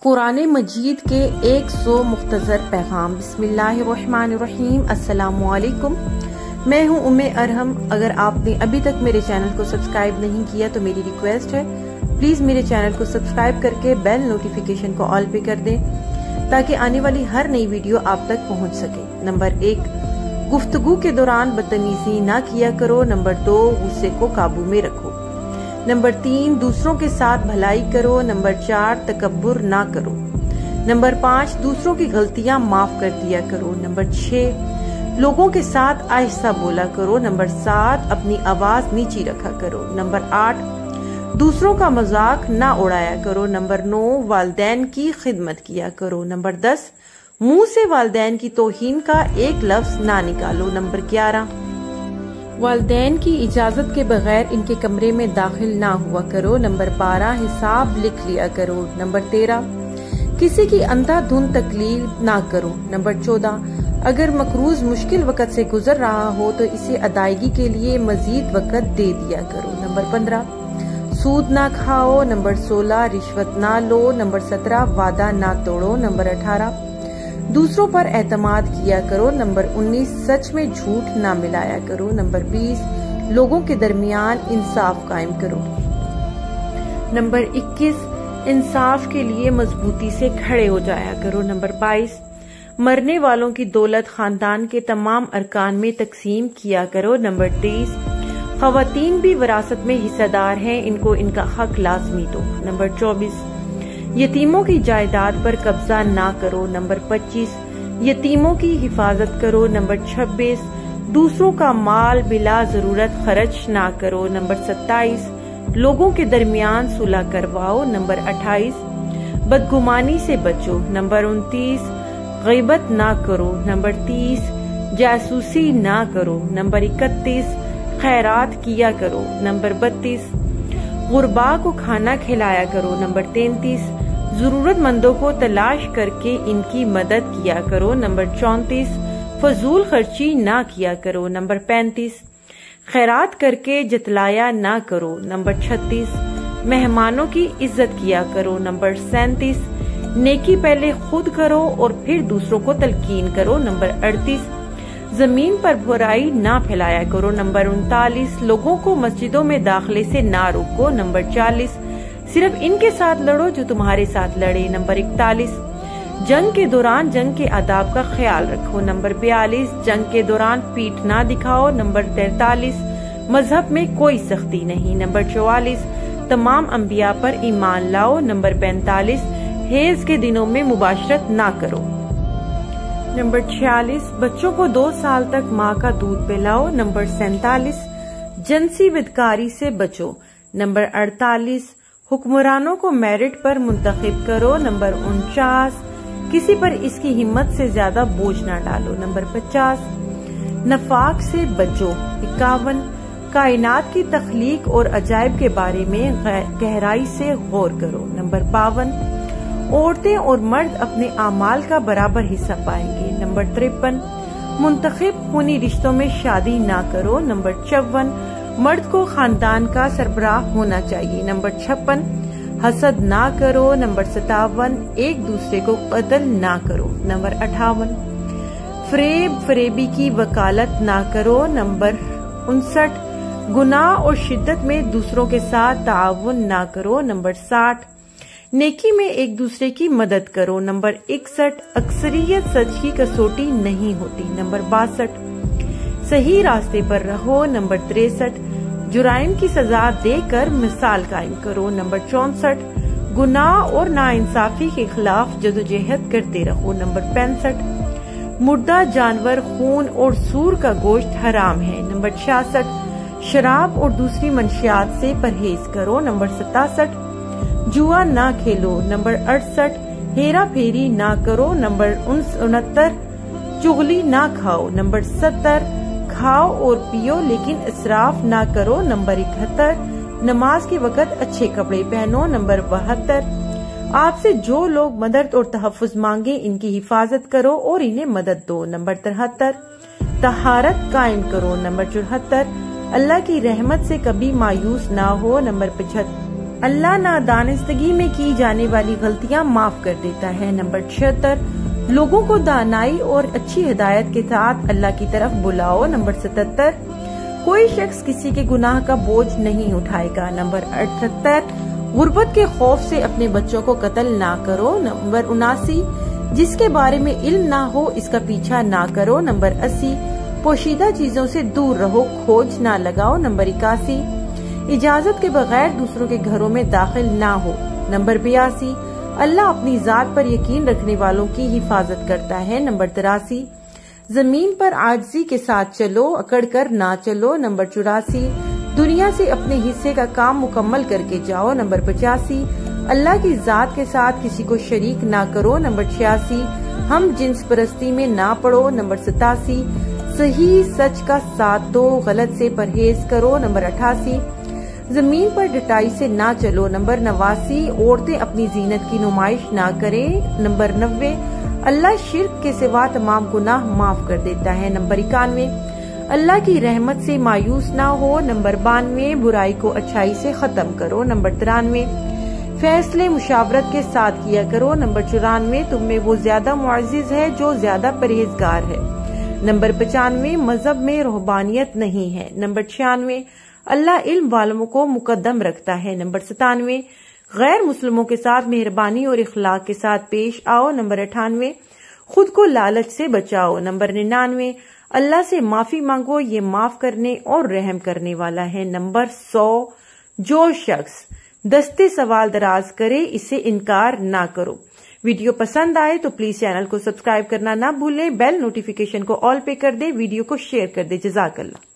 قرآن مجید کے 100 مختصر پیغام۔ بسم اللہ الرحمن الرحیم۔ السلام علیکم، میں ہوں ارحم۔ اگر آپ نے ابھی تک میرے چینل کو سبسکرائب نہیں کیا تو میری ریکویسٹ ہے پلیز میرے چینل کو سبسکرائب کر کے بیل نوٹیفیکیشن کو آل پہ کر دیں تاکہ آنے والی ہر نئی ویڈیو آپ تک پہنچ سکے۔ نمبر 1، گفتگو کے دوران بدتمیزی نہ کیا کرو۔ نمبر 2، غصے کو قابو میں رکھو۔ نمبر 3، دوسروں کے ساتھ بھلائی کرو۔ نمبر 4، تکبر نہ کرو۔ نمبر 5، دوسروں کی غلطیاں معاف کر دیا کرو۔ نمبر 6، لوگوں کے ساتھ آہستہ بولا کرو۔ نمبر 7، اپنی آواز نیچی رکھا کرو۔ نمبر 8، دوسروں کا مذاق نہ اڑایا کرو۔ نمبر 9، والدین کی خدمت کیا کرو۔ نمبر 10، منہ سے والدین کی توہین کا ایک لفظ نہ نکالو۔ نمبر 11، والدین کی اجازت کے بغیر ان کے کمرے میں داخل نہ ہوا کرو۔ نمبر 12، حساب لکھ لیا کرو۔ نمبر 13، کسی کی اندھا دھند تکلیف نہ کرو۔ نمبر 14، اگر مقروض مشکل وقت سے گزر رہا ہو تو اسے ادائیگی کے لیے مزید وقت دے دیا کرو۔ نمبر 15، سود نہ کھاؤ۔ نمبر 16، رشوت نہ لو۔ نمبر 17، وعدہ نہ توڑو۔ نمبر 18، دوسروں پر اعتماد کیا کرو۔ نمبر 19، سچ میں جھوٹ نہ ملایا کرو۔ نمبر 20، لوگوں کے درمیان انصاف قائم کرو۔ نمبر 21، انصاف کے لیے مضبوطی سے کھڑے ہو جایا کرو۔ نمبر 22، مرنے والوں کی دولت خاندان کے تمام ارکان میں تقسیم کیا کرو۔ نمبر 23، خواتین بھی وراثت میں حصہ دار ہیں، ان کو ان کا حق لازمی دو۔ نمبر 24، یتیموں کی جائیداد پر قبضہ نہ کرو۔ نمبر 25، یتیموں کی حفاظت کرو۔ نمبر 26، دوسروں کا مال بلا ضرورت خرچ نہ کرو۔ نمبر 27، لوگوں کے درمیان صلح کرواؤ۔ نمبر 28، بدگمانی سے بچو۔ نمبر 29، غیبت نہ کرو۔ نمبر 30، جاسوسی نہ کرو۔ نمبر 31، خیرات کیا کرو۔ نمبر 32، غرباء کو کھانا کھلایا کرو۔ نمبر 33، ضرورت مندوں کو تلاش کر کے ان کی مدد کیا کرو۔ نمبر 34، فضول خرچی نہ کیا کرو۔ نمبر 35، خیرات کر کے جتلایا نہ کرو۔ نمبر 36، مہمانوں کی عزت کیا کرو۔ نمبر 37، نیکی پہلے خود کرو اور پھر دوسروں کو تلقین کرو۔ نمبر 38، زمین پر برائی نہ پھیلایا کرو۔ نمبر 39، لوگوں کو مسجدوں میں داخلے سے نہ روکو۔ نمبر 40، صرف ان کے ساتھ لڑو جو تمہارے ساتھ لڑے۔ نمبر 41، جنگ کے دوران جنگ کے آداب کا خیال رکھو۔ نمبر 42، جنگ کے دوران پیٹھ نہ دکھاؤ۔ نمبر 43، مذہب میں کوئی سختی نہیں۔ نمبر 44، تمام انبیاء پر ایمان لاؤ۔ نمبر 45، حیض کے دنوں میں مباشرت نہ کرو۔ نمبر 46، بچوں کو 2 سال تک ماں کا دودھ پلاؤ۔ نمبر 47، جنسی بدکاری سے بچو۔ نمبر 48، حکمرانوں کو میرٹ پر منتخب کرو۔ نمبر 49، کسی پر اس کی ہمت سے زیادہ بوجھ نہ ڈالو۔ نمبر 50، نفاق سے بچو۔ 51، کائنات کی تخلیق اور عجائب کے بارے میں گہرائی سے غور کرو۔ نمبر 52، عورتیں اور مرد اپنے اعمال کا برابر حصہ پائیں گے۔ نمبر 53، منتخب خونی رشتوں میں شادی نہ کرو۔ نمبر 54، مرد کو خاندان کا سربراہ ہونا چاہیے۔ نمبر 56، حسد نہ کرو۔ نمبر 57، ایک دوسرے کو قتل نہ کرو۔ نمبر 58، فریبی کی وکالت نہ کرو۔ نمبر 59، گناہ اور شدت میں دوسروں کے ساتھ تعاون نہ کرو۔ نمبر 60، نیکی میں ایک دوسرے کی مدد کرو۔ نمبر 61، اکثریت سچ کی کسوٹی نہیں ہوتی۔ نمبر 62، صحیح راستے پر رہو۔ نمبر 63، جرائم کی سزا دے کر مثال قائم کرو۔ نمبر 64، گناہ اور ناانصافی کے خلاف جدوجہد کرتے رہو۔ نمبر 65، مردہ جانور خون اور سور کا گوشت حرام ہے۔ نمبر 66، شراب اور دوسری منشیات سے پرہیز کرو۔ نمبر 67، جوا نہ کھیلو۔ نمبر 68، ہیرا پھیری نہ کرو۔ نمبر 69، چغلی نہ کھاؤ۔ نمبر 70، کھاؤ اور پیو لیکن اسراف نہ کرو۔ نمبر 71، نماز کے وقت اچھے کپڑے پہنو۔ نمبر 72، آپ سے جو لوگ مدد اور تحفظ مانگے ان کی حفاظت کرو اور انہیں مدد دو۔ نمبر 73، طہارت قائم کرو۔ نمبر 74، اللہ کی رحمت سے کبھی مایوس نہ ہو۔ نمبر اللہ نادانستگی میں کی جانے والی غلطیاں معاف کر دیتا ہے۔ نمبر 76 لوگوں کو دانائی اور اچھی ہدایت کے ساتھ اللہ کی طرف بلاؤ۔ نمبر 77 کوئی شخص کسی کے گناہ کا بوجھ نہیں اٹھائے گا۔ نمبر 78 غربت کے خوف سے اپنے بچوں کو قتل نہ کرو۔ نمبر 79 جس کے بارے میں علم نہ ہو اس کا پیچھا نہ کرو۔ نمبر 80 پوشیدہ چیزوں سے دور رہو، کھوج نہ لگاؤ۔ نمبر 81 اجازت کے بغیر دوسروں کے گھروں میں داخل نہ ہو۔ نمبر 82 اللہ اپنی ذات پر یقین رکھنے والوں کی حفاظت کرتا ہے۔ نمبر 83 زمین پر عاجزی کے ساتھ چلو، اکڑ کر نہ چلو۔ نمبر 84 دنیا سے اپنے حصے کا کام مکمل کر کے جاؤ۔ نمبر 85 اللہ کی ذات کے ساتھ کسی کو شریک نہ کرو۔ نمبر 86 ہم جنس پرستی میں نہ پڑو۔ نمبر 87 صحیح سچ کا ساتھ دو، غلط سے پرہیز کرو۔ نمبر 88 زمین پر ڈٹائی سے نہ چلو۔ نمبر 89 عورتیں اپنی زینت کی نمائش نہ کریں۔ نمبر 90 اللہ شرک کے سوا تمام گناہ معاف کر دیتا ہے۔ نمبر 91 اللہ کی رحمت سے مایوس نہ ہو۔ نمبر 92 برائی کو اچھائی سے ختم کرو۔ نمبر 93 فیصلے مشاورت کے ساتھ کیا کرو۔ نمبر 94 تم میں وہ زیادہ معزز ہے جو زیادہ پرہیزگار ہے۔ نمبر 95 مذہب میں رہبانیت نہیں ہے۔ نمبر 96 اللہ علم والوں کو مقدم رکھتا ہے۔ نمبر 97 غیر مسلموں کے ساتھ مہربانی اور اخلاق کے ساتھ پیش آؤ۔ نمبر 98 خود کو لالچ سے بچاؤ۔ نمبر 99 اللہ سے معافی مانگو، یہ معاف کرنے اور رحم کرنے والا ہے۔ نمبر 100 جو شخص دستے سوال دراز کرے اسے انکار نہ کرو۔ ویڈیو پسند آئے تو پلیز چینل کو سبسکرائب کرنا نہ بھولیں، بیل نوٹیفیکیشن کو آل پہ کر دیں، ویڈیو کو شیئر کر دیں۔ جزاک اللہ۔